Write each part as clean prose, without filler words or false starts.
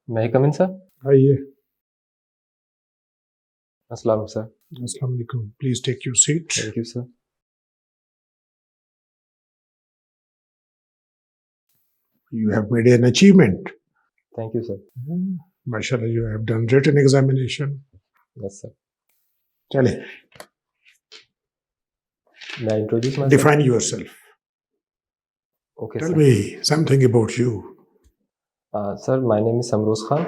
May I come in, sir? आइए. Assalam, sir. Assalamu alaikum. Please take your seat. Thank you, sir. You have made an achievement. Thank you, sir. Mashallah, you have done written examination. Yes, sir. Chale, May I introduce myself? define yourself. Okay, Tell sir. me something about you. Sir, my name is Samroze Khan.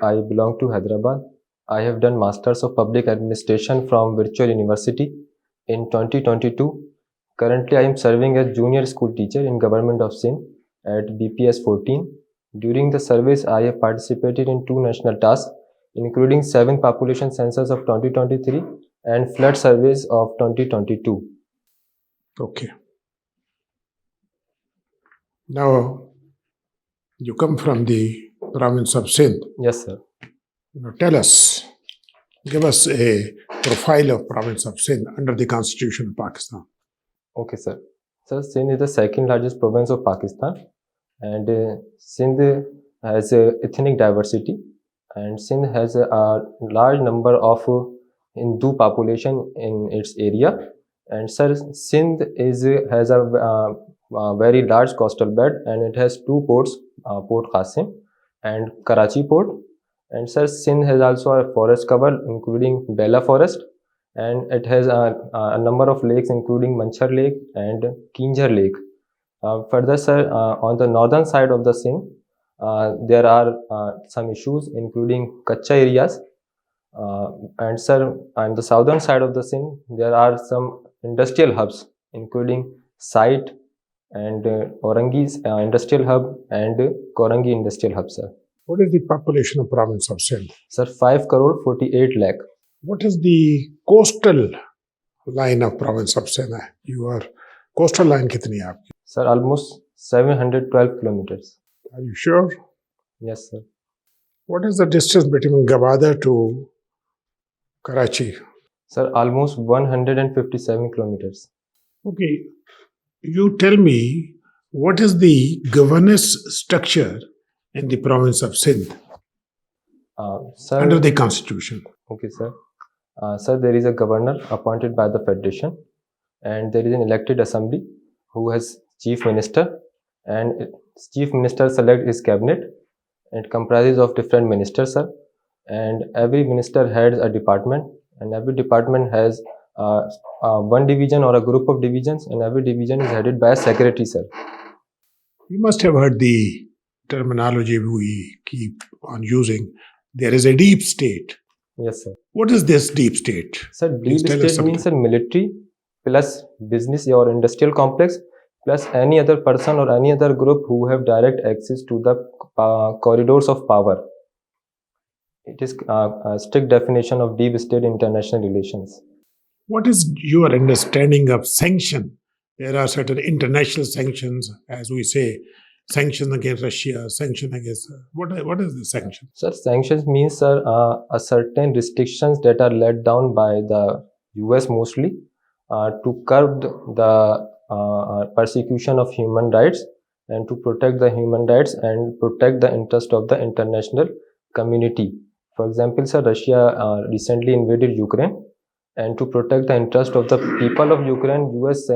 I belong to Hyderabad. I have done Masters of Public Administration from Virtual University in 2022. Currently, I am serving as junior school teacher in Government of Sindh at BPS 14. During the service, I have participated in 2 national tasks, including 7 population census of 2023 and flood surveys of 2022. Okay. Now, you come from the province of Sindh. Yes, sir. Now tell us, give us a profile of province of Sindh under the Constitution of Pakistan. Okay, sir. Sir, Sindh is the second largest province of Pakistan, and Sindh has ethnic diversity, and Sindh has a large number of Hindu population in its area. And sir, Sindh has a very large coastal bed, and it has 2 ports, Port Qasim and Karachi Port. And sir, Sindh has also a forest cover, including Bella Forest, and it has a number of lakes, including Manchar Lake and Kinjar Lake. Further, sir, on the northern side of the Sindh, there are some issues, including Kacha areas. And sir, on the southern side of the Sindh, there are some industrial hubs, including Site and Orangi's industrial hub and Korangi industrial hub, sir. What is the population of province of Sindh? Sir, 5 crore 48 lakh. What is the coastal line of province of Sindh? Your coastal line kitni hai aapki? Sir, almost 712 kilometers. Are you sure? Yes, sir. What is the distance between Gwadar to Karachi? Sir, almost 157 kilometers. Okay, you tell me what is the governance structure in the province of Sindh Sir, under the constitution? okay, sir. Sir, there is a governor appointed by the federation, and there is an elected assembly who has chief minister, and chief minister select his cabinet. It comprises of different ministers, sir, and every minister heads a department, and every department has one division or a group of divisions, and every division is headed by a secretary, sir. You must have heard the terminology we keep on using. There is a deep state. Yes, sir. What is this deep state? Sir, deep Please tell us state means, sir, military plus business or industrial complex plus any other person or any other group who have direct access to the corridors of power. It is a strict definition of deep state international relations. What is your understanding of sanction? There are certain international sanctions, as we say, sanctions against Russia, sanction against... What is the sanction? Sir, sanctions means, sir, a certain restrictions that are laid down by the US mostly to curb the persecution of human rights and to protect the human rights and protect the interest of the international community. For example, sir, Russia recently invaded Ukraine, and to protect the interest of the people of Ukraine, US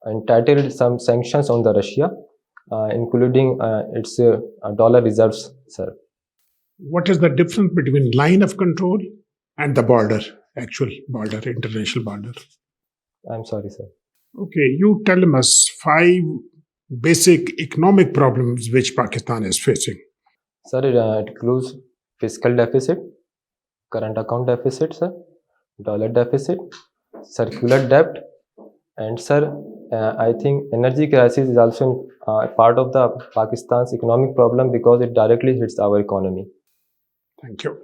entitled some sanctions on the Russia, including its dollar reserves, sir. What is the difference between line of control and the border, actual border, international border? I'm sorry, sir. Okay, you tell us 5 basic economic problems which Pakistan is facing. Sir, it includes fiscal deficit, current account deficit, sir, dollar deficit, circular debt, and sir, I think energy crisis is also part of the Pakistan's economic problem because it directly hits our economy. Thank you.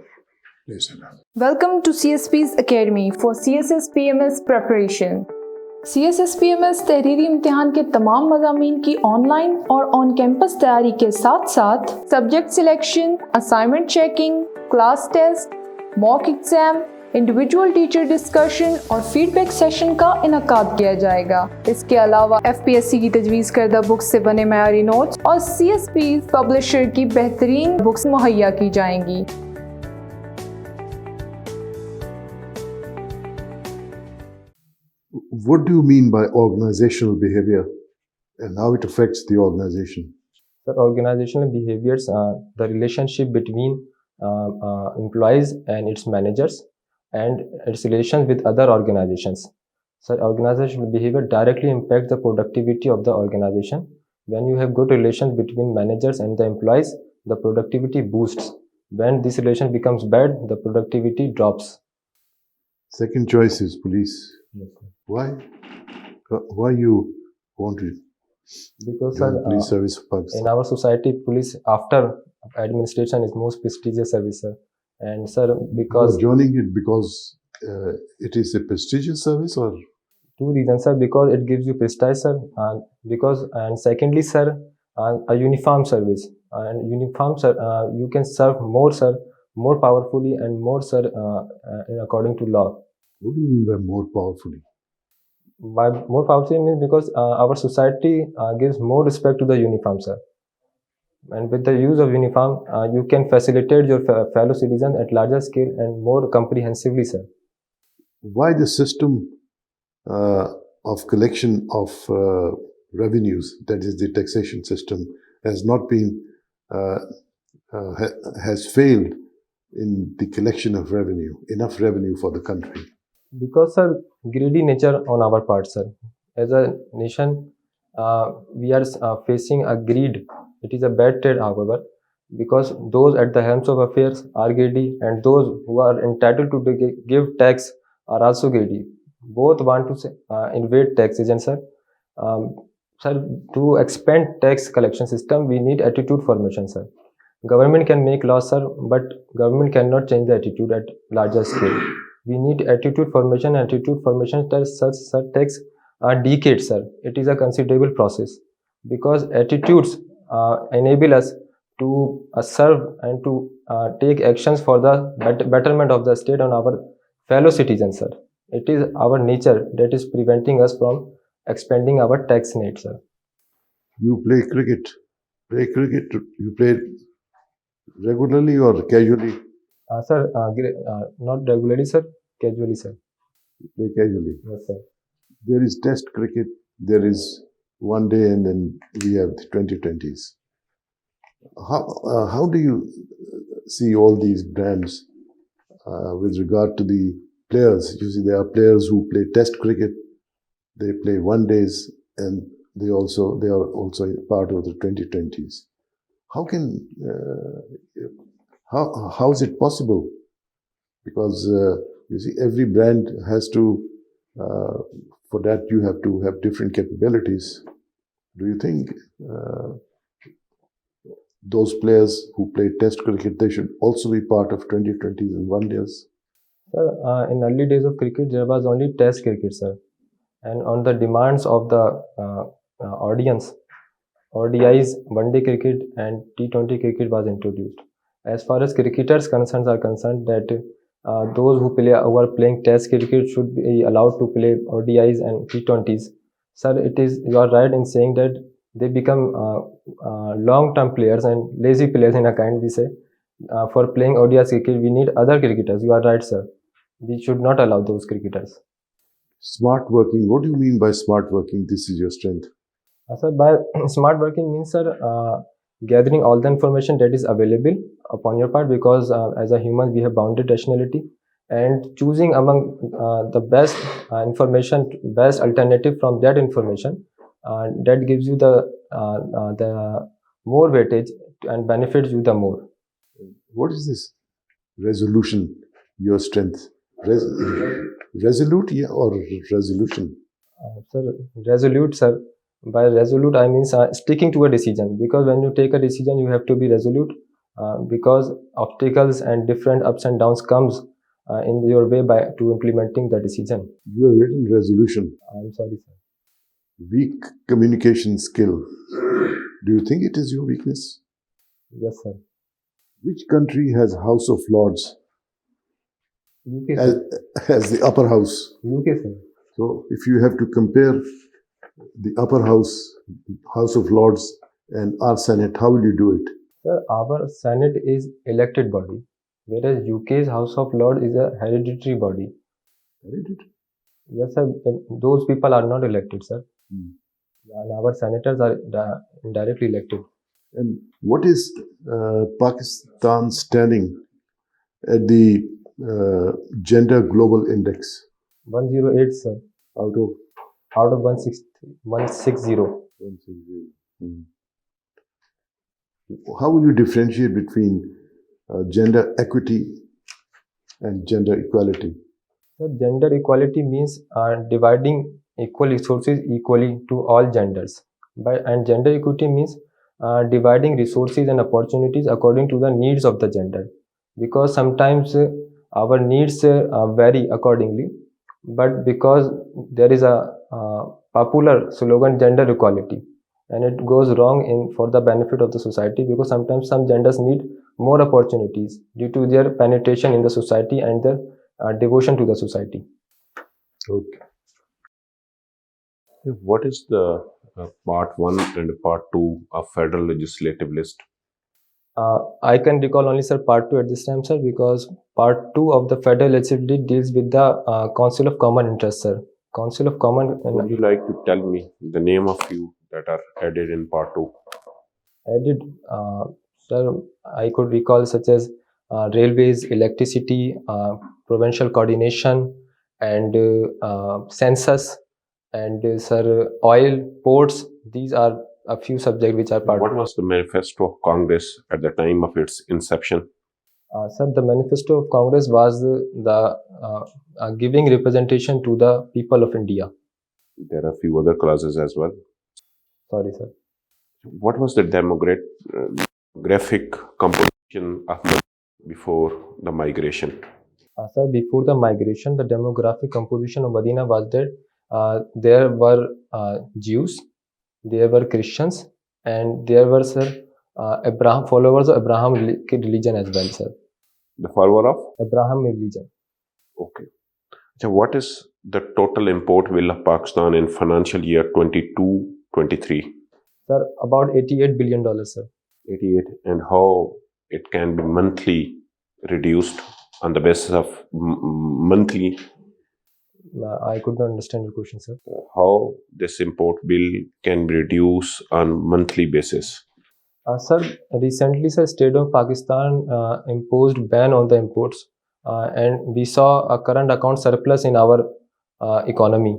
Please. Welcome to CSPs Academy for CSS PMS preparation. CSS PMS तहरीरी इम्तिहान के तमाम मज़ामीन की online और on campus तैयारी के साथ साथ subject selection, assignment checking, class test, mock exam, individual teacher discussion और फीडबैक सेशन का इनकाद किया जाएगा। इसके अलावा FPSC की तजवीज़ करदा बुक्स से बने मयारी नोट्स और CSPs पब्लिशर की बेहतरीन बुक्स मुहैया की जाएंगी। What do you mean by organizational behavior and how it affects the organization? The organizational behaviors are the relationship between employees and its managers and its relations with other organizations. So organizational behavior directly impacts the productivity of the organization. When you have good relations between managers and the employees, the productivity boosts. When this relation becomes bad, the productivity drops. Second choice is police. Yes, sir. Why? Why you want to Because join sir, police service of in Pakistan? our society, police after administration is most prestigious service, sir. And sir, You are because joining it because it is a prestigious service, or two reasons, sir. Because it gives you prestige, sir. And secondly, sir, a uniform service. And uniform, sir, you can serve more, sir, more powerfully and more, sir, according to law. what do you mean by more powerfully? By more powerfully means because our society gives more respect to the uniform, sir. And with the use of uniform, you can facilitate your fellow citizens at larger scale and more comprehensively, sir. Why the system of collection of revenues, that is the taxation system, has not been has failed in the collection of revenue, enough revenue for the country? Because, sir, greedy nature on our part, sir. As a nation, we are facing a greed. It is a bad trade, however, because those at the helms of affairs are greedy, and those who are entitled to give tax are also greedy. Both want to invade taxation, sir. Um, Sir, to expand tax collection system, we need attitude formation, sir. Government can make laws, sir, but government cannot change the attitude at larger scale. We need attitude formation. Attitude formation takes decades, sir. It is a considerable process because attitudes enable us to serve and to take actions for the betterment of the state and our fellow citizens, sir. It is our nature that is preventing us from expanding our tax net, sir. You play cricket. You play regularly or casually? Sir, not regularly, sir. Casually, sir. Play casually. Yes, sir. There is test cricket, there is one day, and then we have the 2020s. How do you see all these brands with regard to the players? You see, there are players who play test cricket, they play one days, and they are also part of the 2020s. How can how is it possible? Because you see, every brand has to for that you have to have different capabilities. Do you think those players who play test cricket, they should also be part of 2020s and one days? Sir, in early days of cricket, there was only test cricket, sir. And on the demands of the audience, ODIs, one-day cricket and T20 cricket was introduced. As far as cricketers' concerns are concerned, that those who are playing Test cricket should be allowed to play ODIs and T20s. Sir, you are right in saying that they become long-term players and lazy players in a kind, we say. For playing ODI cricket, we need other cricketers. You are right, sir. We should not allow those cricketers. Smart working. What do you mean by smart working? This is your strength. Sir, by smart working means, sir, gathering all the information that is available upon your part, because as a human we have bounded rationality, and choosing among the best information, best alternative from that information, that gives you the more weightage and benefits you the more. What is this resolution? Your strength. Resolute, yeah, or resolution? Sir, resolute, sir. By resolute, I mean sticking to a decision, because when you take a decision, you have to be resolute, because obstacles and different ups and downs comes in your way to implementing the decision. You have written resolution. I'm sorry, sir. Weak communication skill. Do you think it is your weakness? Yes, sir. Which country has House of Lords? UK, as, sir. as the upper house. UK, sir. So if you have to compare the upper house, House of Lords, and our Senate, how will you do it? Sir, our Senate is elected body, whereas UK's House of Lords is a hereditary body. Hereditary. Yes, sir. Those people are not elected, sir. And our senators are indirectly elected. And what is Pakistan's standing at the Gender Global Index 108, sir, out of out of 160. 160. 160? How will you differentiate between gender equity and gender equality? So gender equality means dividing equal resources equally to all genders. And gender equity means dividing resources and opportunities according to the needs of the gender. Because sometimes our needs vary accordingly, but because there is a popular slogan gender equality, and it goes wrong for the benefit of the society, because sometimes some genders need more opportunities due to their penetration in the society and their devotion to the society. Okay. What is the part 1 and part 2 of federal legislative list? I can recall only, sir, part 2 at this time, sir, because part 2 of the federal legislative deals with the Council of Common Interest, sir. Council of Common. Would you like to tell me the name of few that are added in part 2? Added, sir, I could recall such as railways, electricity, provincial coordination, and census, and sir, oil, ports. These are a few subjects which are part. What was the manifesto of Congress at the time of its inception? Sir, the manifesto of Congress was the giving representation to the people of India. There are a few other clauses as well. Sorry, sir. What was the demographic composition of before the migration? Sir, before the migration, the demographic composition of Medina was that there were Jews, there were Christians, and there were, sir, followers of Abraham religion as well, sir. The follower of? Abraham religion. Okay. So what is the total import bill of Pakistan in financial year 22-23? Sir, about $88 billion, sir. 88. And how it can be monthly reduced on the basis of monthly? I could not understand your question, sir. How this import bill can be reduced on monthly basis? Sir, recently, sir, State of Pakistan imposed ban on the imports, and we saw a current account surplus in our economy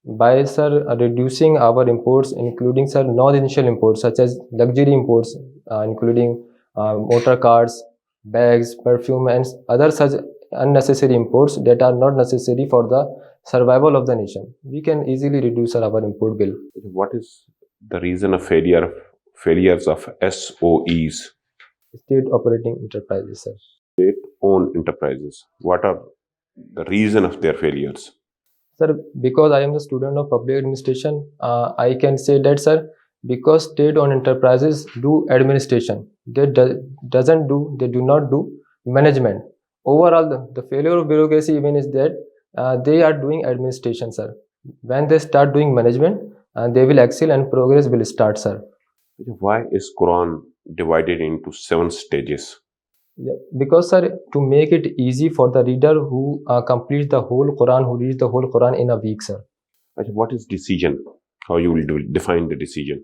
by, sir, reducing our imports, including, sir, non-essential imports such as luxury imports, including motor cars, bags, perfume, and other such unnecessary imports that are not necessary for the survival of the nation. We can easily reduce our import bill. What is the reason of failures of SOEs? State operating enterprises, sir. State-owned enterprises. What are the reason of their failures? Sir, because I am the student of public administration, I can say that, sir, because state-owned enterprises do administration, they do not do management. Overall, the failure of bureaucracy even is that they are doing administration, sir. When they start doing management, they will excel and progress will start, sir. Why is Quran divided into 7 stages? Yeah, because, sir, to make it easy for the reader who completes the whole Quran, who reads the whole Quran in a week, sir. What is decision? How you will define the decision?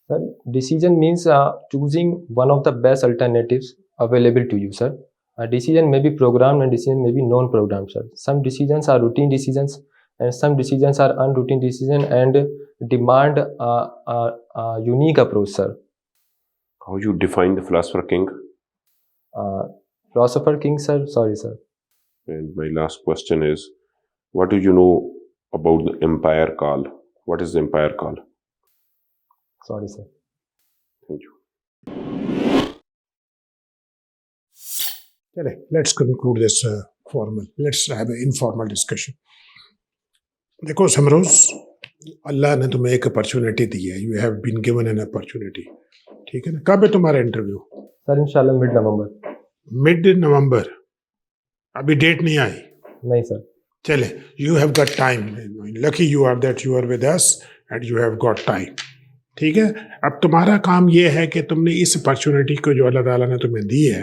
Sir, decision means choosing one of the best alternatives available to you, sir. A decision may be programmed and decision may be non-programmed, sir. Some decisions are routine decisions and some decisions are unroutine decisions and demand a unique approach, sir. How you define the philosopher king? Philosopher king, sir? Sorry, sir. And my last question is, what do you know about the empire call? What is the empire call? Sorry, sir. Thank you. Okay, let's conclude this formal. Let's have an informal discussion. देखो समरोज, अल्लाह ने तुम्हें एक opportunity दी है. You have been given an opportunity. ठीक है ना? कब है तुम्हारा इंटरव्यू? सर, इंशाल्लाह मिड नवंबर. मिड नवंबर. अभी डेट नहीं आई. نہیں سر. چلے, you have got time. Lucky you are that you are with us and you have got time. ٹھیک ہے, اب تمہارا کام یہ ہے کہ تم نے اس اپرچونٹی کو جو اللہ تعالیٰ نے تمہیں دی ہے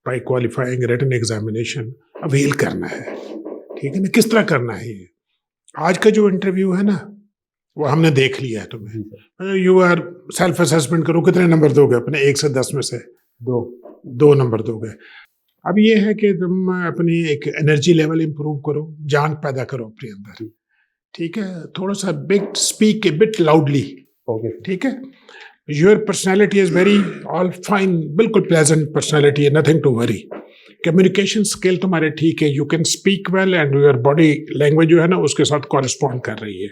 by qualifying return examination oil کرنا ہے. ٹھیک ہے نا, کس طرح کرنا ہے یہ. آج کا جو انٹرویو ہے نا وہ ہم نے دیکھ لیا ہے تمہیں. یو آر سیلف اسیسمنٹ کرو, کتنے نمبر دو گے اپنے 1 سے 10 میں سے؟ 2 نمبر دو گے. اب یہ ہے کہ تم اپنی ایک انرجی لیول امپروو کرو, جان پیدا کرو اپنے اندر. ٹھیک ہے, تھوڑا سا big speak a bit loudly. ٹھیک ہے, your personality is very all fine, بالکل پلیزنٹ پرسنالٹی ہے, nothing to worry. Communication skill تمہارے ٹھیک ہے, you can speak well and your body language جو ہے نا اس کے ساتھ کورسپونڈ کر رہی ہے.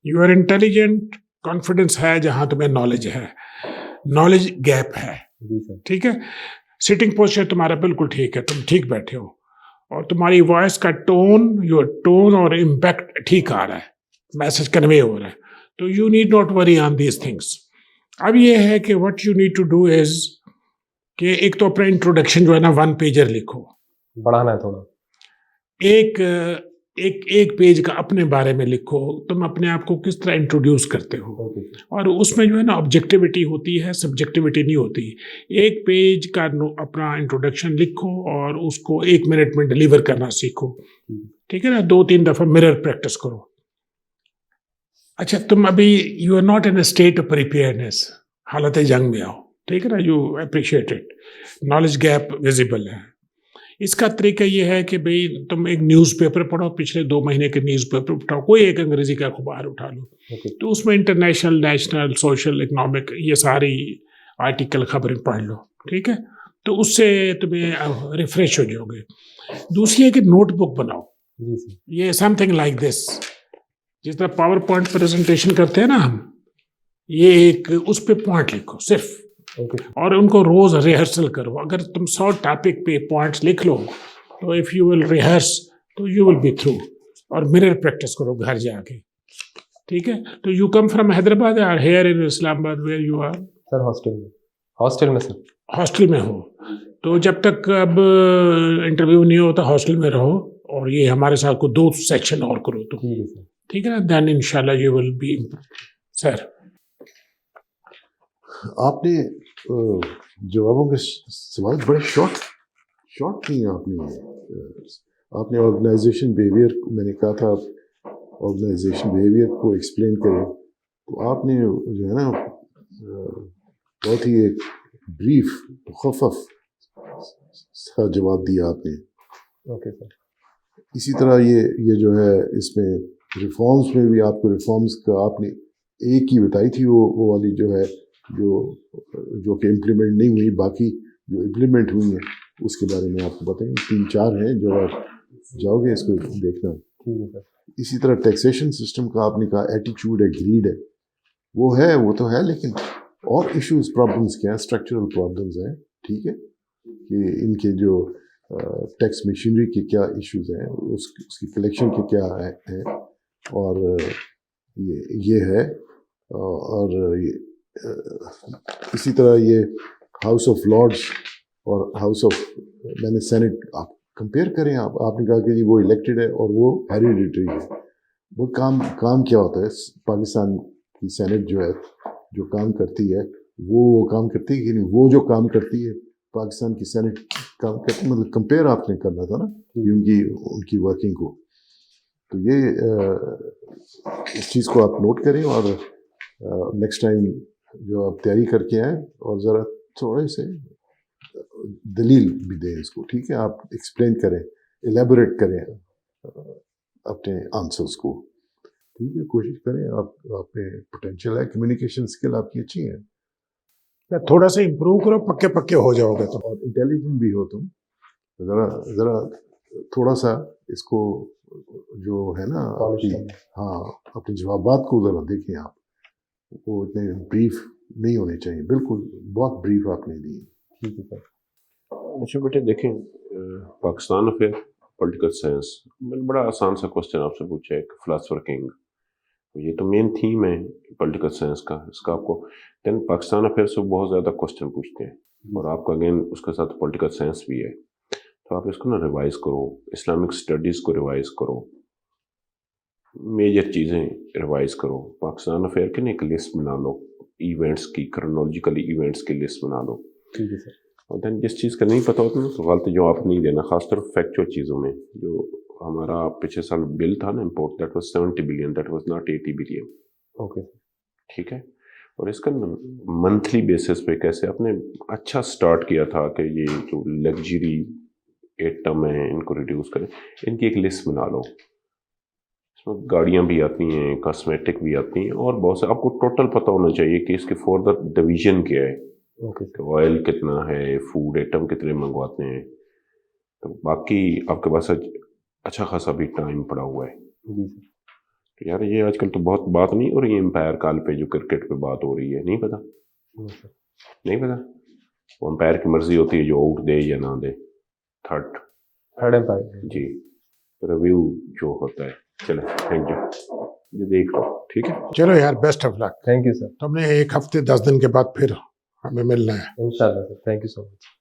یو آر انٹیلیجنٹ, کانفیڈنس ہے جہاں تمہیں نالج ہے, نالج گیپ ہے. ٹھیک ہے, سٹنگ پوسچر تمہارا بالکل ٹھیک ہے, تم ٹھیک بیٹھے ہو, اور تمہاری وائس کا ٹون, یور ٹون اور امپیکٹ ٹھیک آ رہا ہے, میسج کنوے ہو رہا ہے. تو you need not worry on these things. اب یہ ہے کہ what you need to do is کہ ایک تو اپنا انٹروڈکشن جو ہے نا 1 پیجر لکھو, بڑھانا ہے تھوڑا. ایک پیج کا اپنے بارے میں لکھو, تم اپنے آپ کو کس طرح انٹروڈیوس کرتے ہو, اور اس میں جو ہے نا آبجیکٹیوٹی ہوتی ہے, سبجیکٹیوٹی نہیں ہوتی. ایک پیج کا اپنا انٹروڈکشن لکھو اور اس کو 1 منٹ میں ڈلیور کرنا سیکھو. ٹھیک ہے نا, 2-3 دفعہ مرر پریکٹس کرو. اچھا, تم ابھی you are not in a state of preparedness, حالت جنگ میں آؤ. ٹھیک ہے نا, you appreciate it, knowledge gap visible ہے. اس کا طریقہ یہ ہے کہ بھئی تم ایک نیوز پیپر پڑھو, پچھلے 2 مہینے کے نیوز پیپر اٹھاؤ, کوئی ایک انگریزی کا اخبار اٹھا لو, تو اس میں انٹرنیشنل, نیشنل, سوشل, اکنامک, یہ ساری آرٹیکل خبریں پڑھ لو. ٹھیک ہے, تو اس سے تمہیں ریفریش ہو جاؤ گے. دوسری ہے کہ نوٹ بک بناؤ. یہ سم تھنگ لائک دس, جس طرح پاور پوائنٹ پریزنٹیشن کرتے ہیں نا ہم, یہ ایک اس پہ پوائنٹ لکھو صرف, اور ان کو روز ریہرسل کرو. اگر تم 100 ٹاپک پہ پوائنٹس لکھ لو تو اف یو ول ریہرس تو یو ول بی تھرو, اور مرر پریکٹس کرو گھر جا کے. ٹھیک ہے, تو یو کم فرام حیدرآباد اور hair in Islamabad where you are? Sir hostel میں سر. ہاسٹل میں ہو تو جب تک اب انٹرویو نہیں ہوتا ہاسٹل میں رہو, اور یہ ہمارے ساتھ کو 2 سیکشن اور کرو تو ٹھیک ہے نا, دین انشاءاللہ یو ول بی. سر آپ نے جوابوں کے سوال بڑے شارٹ کیے. آپ نے آرگنائزیشن بیہیویئر, میں نے کہا تھا آرگنائزیشن بیہیویئر کو ایکسپلین کریں, تو آپ نے جو ہے نا بہت ہی ایک بریف مخفف سا جواب دیا آپ نے. Okay sir. اسی طرح یہ جو ہے اس میں ریفارمز میں بھی آپ کو ریفارمز کا آپ نے ایک ہی بتائی تھی, وہ والی جو ہے جو کہ امپلیمنٹ نہیں ہوئی, باقی جو امپلیمنٹ ہوئی ہیں اس کے بارے میں آپ کو بتائیں. 3-4 ہیں جو آپ جاؤ گے اس کو دیکھنا. اسی طرح ٹیکسیشن سسٹم کا آپ نے کہا ایٹیچیوڈ ہے, گریڈ ہے, وہ تو ہے, لیکن اور ایشوز پرابلمس کیا ہیں, اسٹرکچرل پرابلمس ہیں. ٹھیک ہے, کہ ان کے جو ٹیکس مشینری کے کیا ایشوز ہیں, اس کی کلیکشن کے کیا ہیں, اور یہ ہے. اور اسی طرح یہ ہاؤس آف لارڈس اور ہاؤس آف, میں نے سینٹ, آپ کمپیئر کریں. آپ نے کہا کہ وہ الیکٹڈ ہے اور وہ ہیریڈیٹری ہے. وہ کام کیا ہوتا ہے, پاکستان کی سینٹ جو ہے جو کام کرتی ہے وہ کام کرتی ہے کہ نہیں, وہ جو کام کرتی ہے پاکستان کی سینٹ کام کرتی ہے, مطلب کمپیئر آپ نے کرنا تھا نا ان کی ورکنگ کو. تو یہ اس چیز کو آپ نوٹ کریں, اور نیکسٹ ٹائم جو آپ تیاری کر کے آئیں اور ذرا تھوڑے سے دلیل بھی دیں اس کو. ٹھیک ہے, آپ ایکسپلین کریں, ایلیبوریٹ کریں اپنے آنسرس کو. ٹھیک ہے, کوشش کریں. آپ میں پوٹینشیل ہے, کمیونیکیشن اسکل آپ کی اچھی ہیں, تھوڑا سا امپروو کرو, پکے ہو جاؤ گے. اور انٹیلیجنٹ بھی ہو تم. ذرا تھوڑا سا اس کو جو ہے نا اپنے جوابات کو ذرا دیکھیں آپ, وہ اتنے بریف نہیں ہونے چاہیے. بالکل بہت بریف آپ نے دی. ٹھیک ہے سر. اچھا بیٹے دیکھیں, پاکستان افیئر, پولیٹیکل سائنس, میں نے بڑا آسان سا کوشچن آپ سے پوچھا ہے, فلاسفر کنگ, یہ تو مین تھیم ہے پولیٹیکل سائنس کا, اس کا آپ کو دین پاکستان افیئر سے بہت زیادہ کوشچن پوچھتے ہیں, اور آپ کا اگین اس کے ساتھ پولیٹیکل سائنس بھی ہے. تو آپ اس کو نا ریوائز کرو، اسلامک اسٹڈیز کو ریوائز کرو، میجر چیزیں ریوائز کرو، پاکستان افیئر کی نا ایک لسٹ بنا لو، ایونٹس کی کرونالوجیکلی ایونٹس کی لسٹ بنا لو. ٹھیک ہے سر. اور دین جس چیز کا نہیں پتہ ہوتا نا تو غلط جواب نہیں دینا، خاص طور فیکچوئل چیزوں میں. جو ہمارا پچھلے سال بل تھا نا import, that was 70 billion, that was not 80 billion. Okay. ٹھیک ہے. اور اس کا منتھلی بیسس پہ کیسے آپ نے اچھا سٹارٹ کیا تھا کہ یہ جو لگژری ایٹم ہیں ان کو ریڈیوس کریں، ان کی ایک لسٹ بنا لو. اس میں گاڑیاں بھی آتی ہیں، کاسمیٹک بھی آتی ہیں، اور بہت سے آپ کو ٹوٹل پتہ ہونا چاہیے کہ اس کے فردر ڈویژن کیا ہے. اوکے. آئل کتنا ہے، فوڈ ایٹم کتنے منگواتے ہیں. تو باقی آپ کے پاس اچھا خاصا بھی ٹائم پڑا ہوا ہے. جی سر. یار یہ آج کل تو بہت بات نہیں ہو رہی ہے امپائر کال پہ جو کرکٹ پہ بات ہو رہی ہے، نہیں پتا؟ نہیں پتا؟ وہ امپائر کی مرضی ہوتی ہے جو آؤٹ دے یا نہ دے. Third umpire. جی ریویو جو ہوتا ہے. چلے تھینک یو، یہ دیکھ لو. ٹھیک ہے چلو یار، best of luck. Thank you sir. تو ہم نے 1 ہفتے 10 دن کے بعد پھر ہمیں ملنا ہے. انشاءاللہ سر. Thank you so much.